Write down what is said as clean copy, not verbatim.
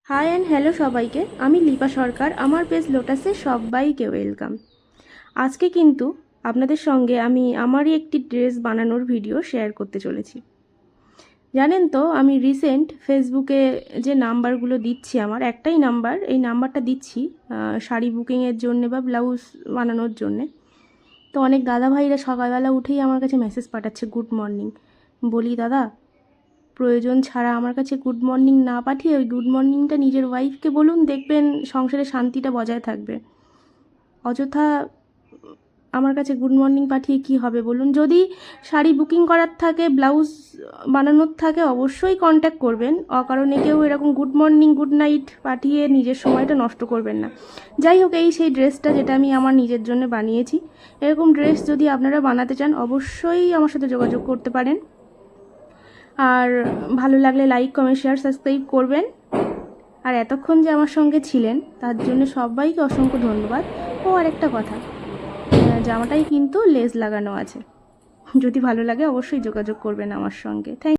High and hello সবাইকে, আমি Lipa সরকার। আমার পেজ লোটাসে সবাইকে ওয়েলকাম। আজকে কিন্তু আপনাদের সঙ্গে আমি আমারই একটি ড্রেস বানানোর ভিডিও শেয়ার করতে চলেছি। জানেন তো, আমি রিসেন্ট ফেসবুকে যে নাম্বারগুলো দিচ্ছি, আমার একটাই নাম্বার, এই নাম্বারটা দিচ্ছি শাড়ি বুকিংয়ের জন্যে বা ব্লাউজ বানানোর জন্যে। তো অনেক দাদাভাইরা সকালবেলা উঠেই আমার কাছে মেসেজ পাঠাচ্ছে, গুড মর্নিং। বলি দাদা, প্রয়োজন ছাড়া আমার কাছে গুড মর্নিং না পাঠিয়ে ওই গুড মর্নিংটা নিজের ওয়াইফকে বলুন, দেখবেন সংসারে শান্তিটা বজায় থাকবে। অযথা আমার কাছে গুড মর্নিং পাঠিয়ে কি হবে বলুন? যদি শাড়ি বুকিং করার থাকে, ব্লাউজ বানানোর থাকে, অবশ্যই কন্ট্যাক্ট করবেন। অকারণে কেউ এরকম গুড মর্নিং গুড নাইট পাঠিয়ে নিজের সময়টা নষ্ট করবেন না। যাই হোক, এই সেই ড্রেসটা যেটা আমি আমার নিজের জন্য বানিয়েছি। এরকম ড্রেস যদি আপনারা বানাতে চান, অবশ্যই আমার সাথে যোগাযোগ করতে পারেন। আর ভালো লাগলে লাইক, কমেন্ট, শেয়ার, সাবস্ক্রাইব করবেন। আর এতক্ষণ যে আমার সঙ্গে ছিলেন তার জন্য সবাইকে অসংখ্য ধন্যবাদ। ও আরেকটা কথা, জামাটাই কিন্তু লেস লাগানো আছে। যদি ভালো লাগে অবশ্যই যোগাযোগ করবেন আমার সঙ্গে। থ্যাংক